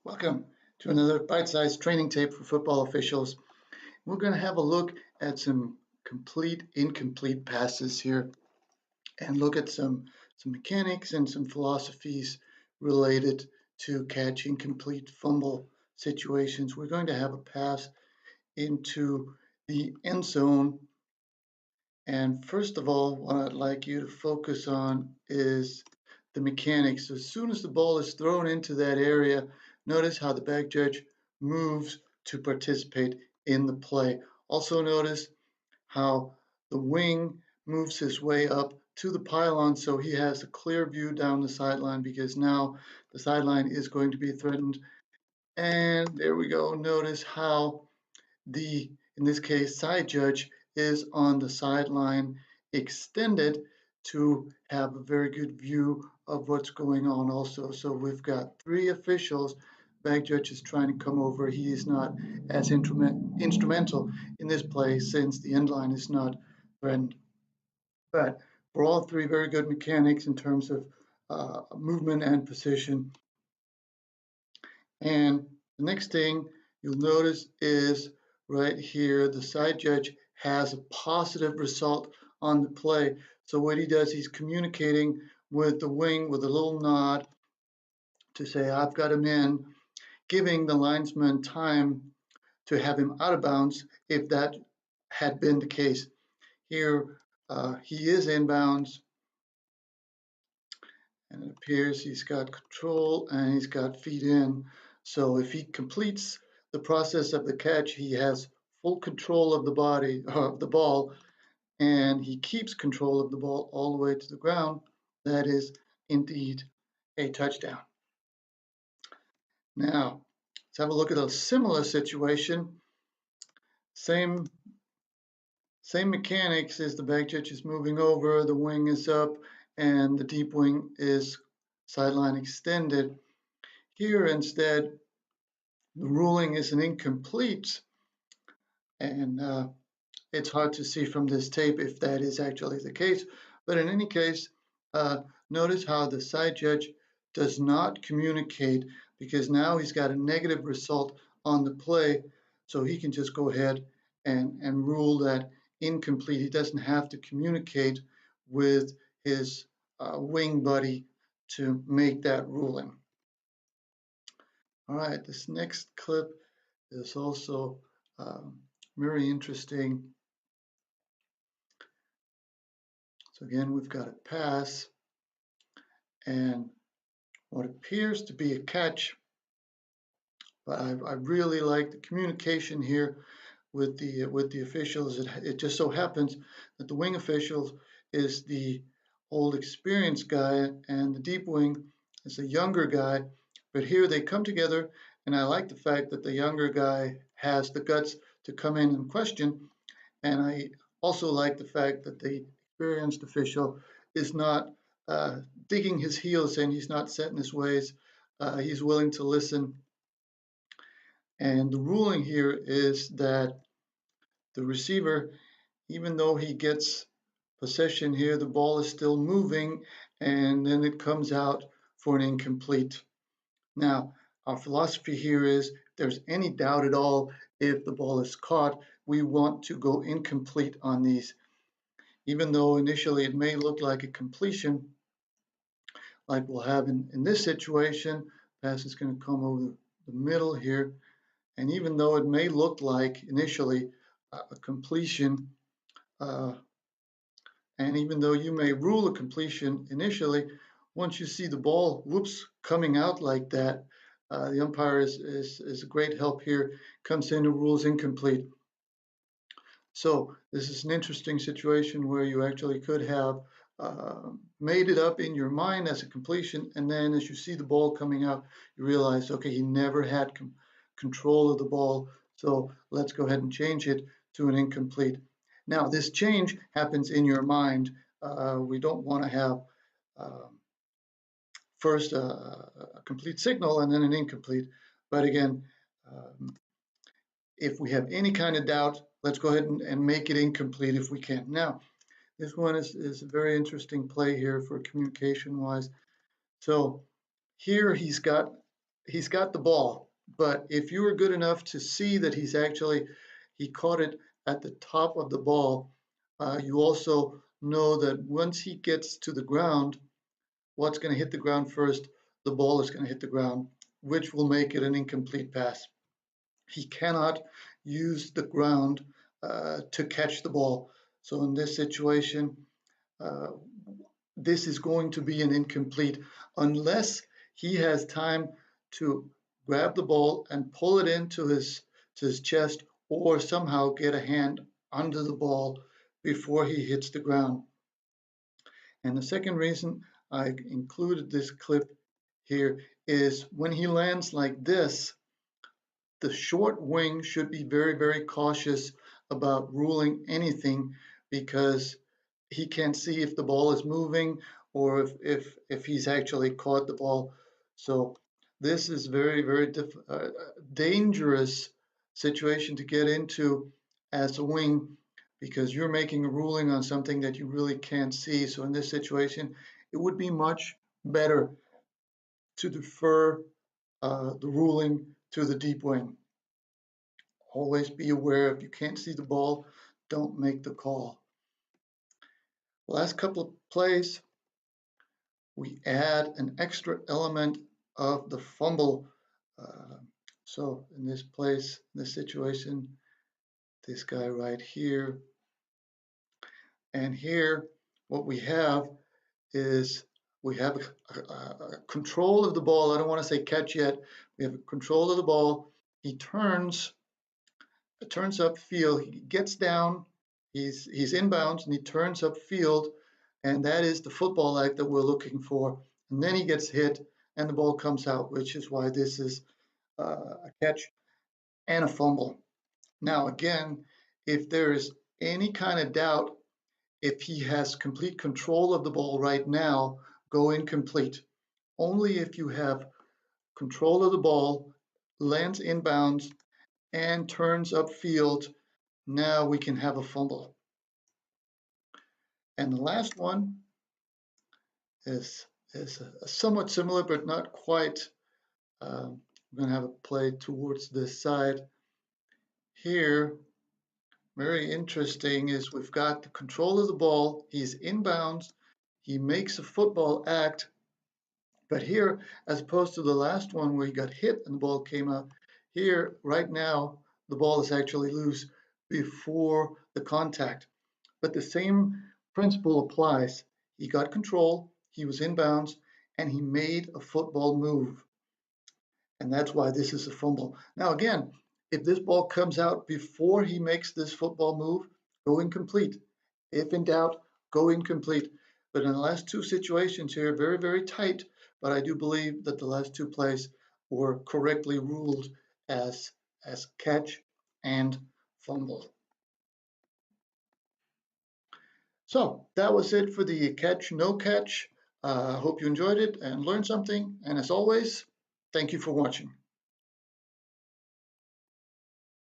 Welcome to another bite-sized training tape for football officials. We're going to have a look at some complete, incomplete passes here and look at some mechanics and some philosophies related to catch incomplete fumble situations. We're going to have a pass into the end zone. And first of all, what I'd like you to focus on is the mechanics. As soon as the ball is thrown into that area, notice how the back judge moves to participate in the play. Also notice how the wing moves his way up to the pylon so he has a clear view down the sideline, because now the sideline is going to be threatened. And there we go. Notice how in this case, side judge is on the sideline extended to have a very good view of what's going on also. So we've got three officials. Back judge is trying to come over. He is not as instrumental in this play since the end line is not threatened. But for all three, very good mechanics in terms of movement and position. And the next thing you'll notice is right here, the side judge has a positive result on the play. So what he does, he's communicating with the wing with a little nod to say, I've got him in, giving the linesman time to have him out of bounds if that had been the case. Here, he is inbounds, and it appears he's got control and he's got feet in. So if he completes the process of the catch, he has full control of the body of the ball, and he keeps control of the ball all the way to the ground. That is indeed a touchdown. Now, let's have a look at a similar situation. Same mechanics as the back judge is moving over, the wing is up, and the deep wing is sideline extended. Here instead, the ruling is an incomplete, and it's hard to see from this tape if that is actually the case. But in any case, notice how the side judge does not communicate, because now he's got a negative result on the play, so he can just go ahead and rule that incomplete. He doesn't have to communicate with his wing buddy to make that ruling. All right, this next clip is also very interesting. So again, we've got a pass and what appears to be a catch, but I really like the communication here with the officials. It just so happens that the wing officials is the old experienced guy and the deep wing is a younger guy, but here they come together, and I like the fact that the younger guy has the guts to come in and question, and I also like the fact that the experienced official is not digging his heels in. He's not set in his ways. He's willing to listen. And the ruling here is that the receiver, even though he gets possession here, the ball is still moving, and then it comes out for an incomplete. Now, our philosophy here is if there's any doubt at all if the ball is caught, we want to go incomplete on these. Even though initially it may look like a completion, like we'll have in this situation, pass is going to come over the middle here. And even though it may look like initially a completion, and even though you may rule a completion initially, once you see the ball, whoops, coming out like that, the umpire is a great help here, comes in and rules incomplete. So this is an interesting situation where you actually could have made it up in your mind as a completion, and then as you see the ball coming out, you realize, okay, he never had control of the ball, so let's go ahead and change it to an incomplete. Now, this change happens in your mind. We don't want to have first a complete signal and then an incomplete. But again, if we have any kind of doubt, let's go ahead and make it incomplete if we can. Now, this one is a very interesting play here for communication-wise. So here he's got he's got the ball, but if you were good enough to see that he caught it at the top of the ball, you also know that once he gets to the ground, what's going to hit the ground first? The ball is going to hit the ground, which will make it an incomplete pass. He cannot use the ground to catch the ball. So in this situation, uh, this is going to be an incomplete unless he has time to grab the ball and pull it to his chest, or somehow get a hand under the ball before he hits the ground. And the second reason I included this clip here is when he lands like this, the short wing should be very, very cautious about ruling anything, because he can't see if the ball is moving or if he's actually caught the ball. So this is very, very dangerous situation to get into as a wing, because you're making a ruling on something that you really can't see. So in this situation, it would be much better to defer the ruling to the deep wing. Always be aware, if you can't see the ball, don't make the call. Last couple of plays, we add an extra element of the fumble. So in this place, in this situation, this guy right here, and here, what we have is we have a control of the ball. I don't want to say catch yet. We have a control of the ball. He turns upfield. He gets down. He's inbounds and he turns upfield, and that is the football act that we're looking for. And then he gets hit, and the ball comes out, which is why this is a catch and a fumble. Now, again, if there is any kind of doubt, if he has complete control of the ball right now, go incomplete. Only if you have control of the ball, lands inbounds, and turns upfield, now we can have a fumble. And the last one is somewhat similar, but not quite. I'm going to have a play towards this side. Here, very interesting is we've got the control of the ball. He's inbounds. He makes a football act. But here, as opposed to the last one where he got hit and the ball came out, here, right now, the ball is actually loose before the contact. But the same principle applies. He got control, he was inbounds, and he made a football move. And that's why this is a fumble. Now, again, if this ball comes out before he makes this football move, go incomplete. If in doubt, go incomplete. But in the last two situations here, very, very tight, but I do believe that the last two plays were correctly ruled as catch and fumble. So that was it for the catch, no catch. Hope you enjoyed it and learned something. And as always, thank you for watching.